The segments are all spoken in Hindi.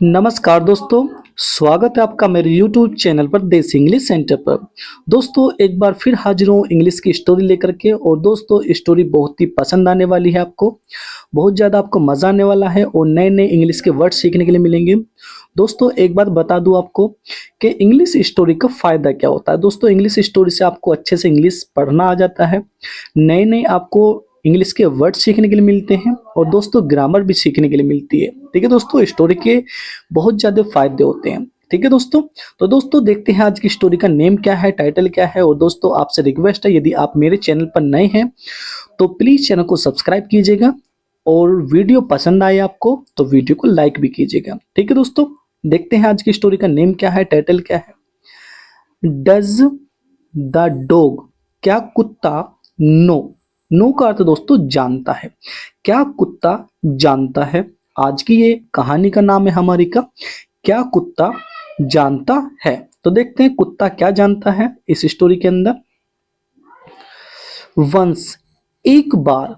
नमस्कार दोस्तों। स्वागत है आपका मेरे YouTube चैनल पर देसी इंग्लिश सेंटर पर। दोस्तों एक बार फिर हाजिर हूँ इंग्लिश की स्टोरी लेकर के। और दोस्तों स्टोरी बहुत ही पसंद आने वाली है आपको, बहुत ज़्यादा आपको मज़ा आने वाला है और नए नए इंग्लिश के वर्ड सीखने के लिए मिलेंगे। दोस्तों एक बात बता दूं आपको कि इंग्लिश स्टोरी का फ़ायदा क्या होता है। दोस्तों इंग्लिश स्टोरी से आपको अच्छे से इंग्लिश पढ़ना आ जाता है, नए नए आपको इंग्लिश के वर्ड सीखने के लिए मिलते हैं और दोस्तों ग्रामर भी सीखने के लिए मिलती है। ठीक है दोस्तों, स्टोरी के बहुत ज़्यादा फायदे होते हैं। ठीक है दोस्तों, तो दोस्तों देखते हैं आज की स्टोरी का नेम क्या है, टाइटल क्या है। और दोस्तों आपसे रिक्वेस्ट है, यदि आप मेरे चैनल पर नए हैं तो प्लीज़ चैनल को सब्सक्राइब कीजिएगा और वीडियो पसंद आए आपको तो वीडियो को लाइक भी कीजिएगा। ठीक है दोस्तों, देखते हैं आज की स्टोरी का नेम क्या है, टाइटल क्या है। डज द डॉग, क्या कुत्ता नो, नो का अर्थ दोस्तों जानता है, क्या कुत्ता जानता है। आज की ये कहानी का नाम है हमारी का क्या कुत्ता जानता है। तो देखते हैं कुत्ता क्या जानता है इस स्टोरी के अंदर। वंस, एक बार,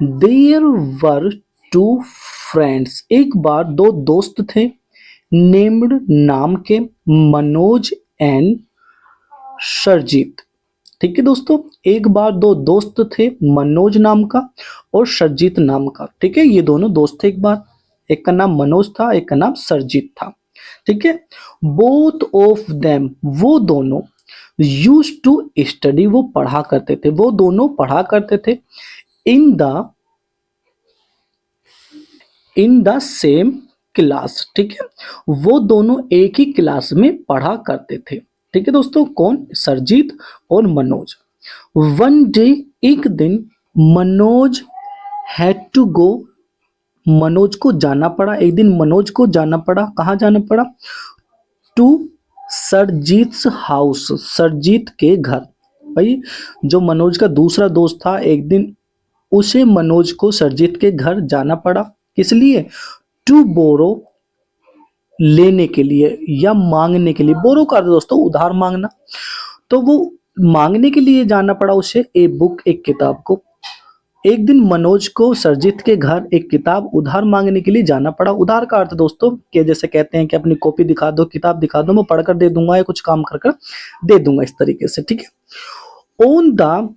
देयर वर टू फ्रेंड्स, एक बार दो दोस्त थे, नेम्ड नाम के, मनोज एंड शरजीत। ठीक है दोस्तों, एक बार दो दोस्त थे, मनोज नाम का और शरजीत नाम का। ठीक है, ये दोनों दोस्त थे एक बार, एक का नाम मनोज था, एक का नाम शरजीत था। ठीक है, बोथ ऑफ देम, वो दोनों, यूज टू स्टडी, वो पढ़ा करते थे, वो दोनों पढ़ा करते थे, इन द सेम क्लास। ठीक है, वो दोनों एक ही क्लास में पढ़ा करते थे। ठीक है दोस्तों, कौन, सरजीत और मनोज। वन डे, एक दिन, Manoj had to go, Manoj को जाना पड़ा, एक दिन मनोज को जाना पड़ा, कहाँ जाना पड़ा, टू सरजीत्स हाउस, सरजीत के घर। भाई जो मनोज का दूसरा दोस्त था, एक दिन उसे मनोज को सरजीत के घर जाना पड़ा, किस लिए, टू बोरो, लेने के लिए या मांगने के लिए। बोरो का अर्थ दोस्तों उधार मांगना, तो वो मांगने के लिए जाना पड़ा उसे ए बुक, एक किताब को। एक दिन मनोज को सरजीत के घर एक किताब उधार मांगने के लिए जाना पड़ा। उधार का अर्थ दोस्तों कि जैसे कहते हैं कि अपनी कॉपी दिखा दो, किताब दिखा दो, मैं पढ़कर दे दूंगा या कुछ काम कर कर दे दूंगा, इस तरीके से। ठीक है, ऑन द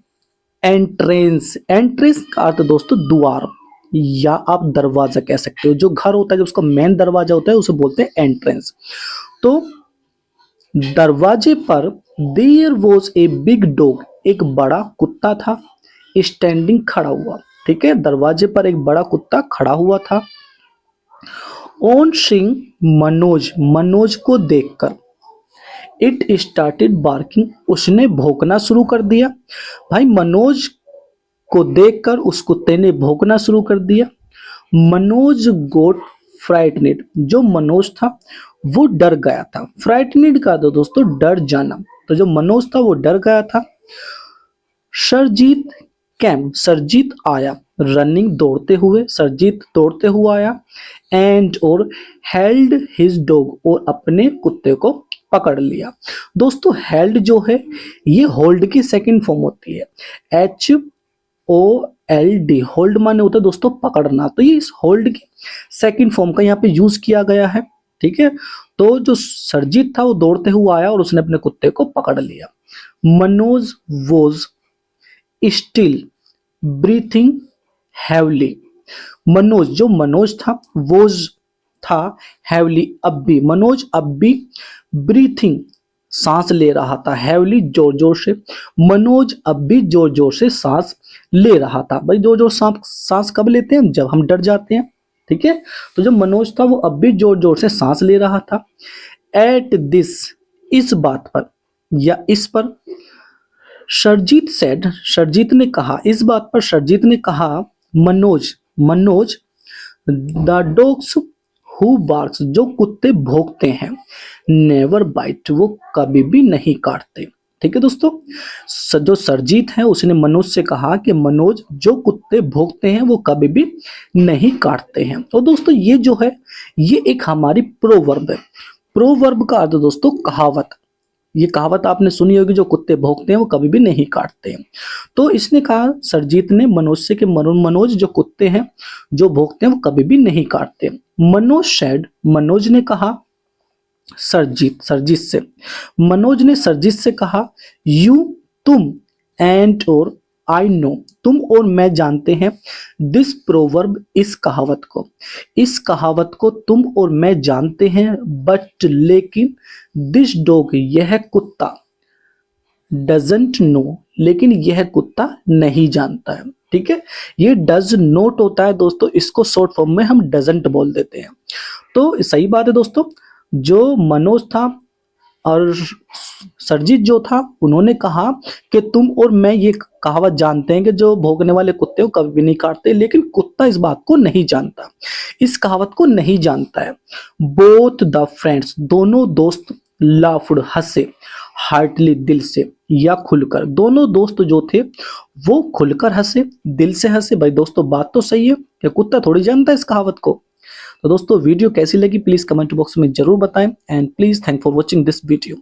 एंट्रेंस, एंट्रेंस का अर्थ दोस्तों द्वार या आप दरवाजा कह सकते हो। जो घर होता है, जो उसका मेन दरवाजा होता है, उसे बोलते हैं एंट्रेंस। तो दरवाजे पर there was a big dog, एक बड़ा कुत्ता था, स्टैंडिंग, खड़ा हुआ। ठीक है, दरवाजे पर एक बड़ा कुत्ता खड़ा हुआ था। ऑन सीइंग मनोज, मनोज को देखकर, इट स्टार्टेड बार्किंग, उसने भौंकना शुरू कर दिया। भाई मनोज को देखकर उस कुत्ते ने भौंकना शुरू कर दिया। मनोज गोट फ्राइटनेड, जो मनोज था वो डर गया था। फ्राइटनेड का तो दोस्तों डर जाना, तो जो मनोज था वो डर गया था। सरजीत कैम, सरजीत आया, रनिंग, दौड़ते हुए, सरजीत दौड़ते हुए आया, एंड और हेल्ड हिज डॉग, और अपने कुत्ते को पकड़ लिया। दोस्तों हेल्ड जो है ये होल्ड की सेकंड फॉर्म होती है, HOLD, होल्ड माने होता है दोस्तों पकड़ना, तो ये इस होल्ड की सेकंड फॉर्म का यहाँ पे यूज किया गया है। ठीक है, तो जो सरजीत था वो दौड़ते हुए आया और उसने अपने कुत्ते को पकड़ लिया। Manoj was still breathing heavily, Manoj, जो मनोज था वो था हैवली, अब भी, मनोज अब भी ब्रीथिंग, सांस ले रहा था, हैवली जोर जोर से, मनोज अब भी जोर जोर से सांस ले रहा था। भाई जोर जोर सांस कब लेते हैं, जब हम डर जाते हैं। ठीक है, तो जो मनोज था वो अब भी जोर जोर से सांस ले रहा था। एट दिस, इस बात पर या इस पर, शरजीत सेड, शरजीत ने कहा, इस बात पर शरजीत ने कहा, Manoj, Manoj, the dogs who barks, जो कुत्ते भौंकते हैं, नेवर बाइट, वो कभी भी नहीं काटते। ठीक है दोस्तों, जो सरजीत है उसने मनोज से कहा कि मनोज, जो कुत्ते भौंकते हैं वो कभी भी नहीं काटते हैं। तो दोस्तों ये जो है ये एक हमारी प्रोवर्ब है। प्रोवर्ब का अर्थ दोस्तों कहावत, ये कहावत आपने सुनी होगी, जो कुत्ते भौंकते हैं वो कभी भी नहीं काटते हैं। तो इसने कहा, सरजीत ने मनोज से कि मनोज, जो कुत्ते हैं जो भौंकते हैं वो कभी भी नहीं काटते। मनोज सेड, मनोज ने कहा सरजीत से, मनोज ने सरजीत से कहा, यू, तुम, एंड और आई नो, तुम और मैं जानते हैं, दिस प्रोवर्ब, इस कहावत को तुम और मैं जानते हैं, बट लेकिन, दिस डॉग, यह कुत्ता, डजंट नो, लेकिन यह कुत्ता नहीं जानता है। ठीक है, ये डज नोट होता है दोस्तों, इसको शॉर्ट फॉर्म में हम डजंट बोल देते हैं। तो सही बात है दोस्तों, जो मनोज था और सरजीत जो था, उन्होंने कहा कि तुम और मैं ये कहावत जानते हैं कि जो भौंकने वाले कुत्ते को कभी भी नहीं काटते, लेकिन कुत्ता इस बात को नहीं जानता, इस कहावत को नहीं जानता है। बोथ द फ्रेंड्स, दोनों दोस्त, लाफ्ड, हंसे, हार्टली, दिल से या खुलकर, दोनों दोस्त जो थे वो खुलकर हंसे, दिल से हंसे। भाई दोस्तों, बात तो सही है कि कुत्ता थोड़ी जानता है इस कहावत को। तो दोस्तों, वीडियो कैसी लगी प्लीज कमेंट बॉक्स में जरूर बताएं, and please thank for watching this video.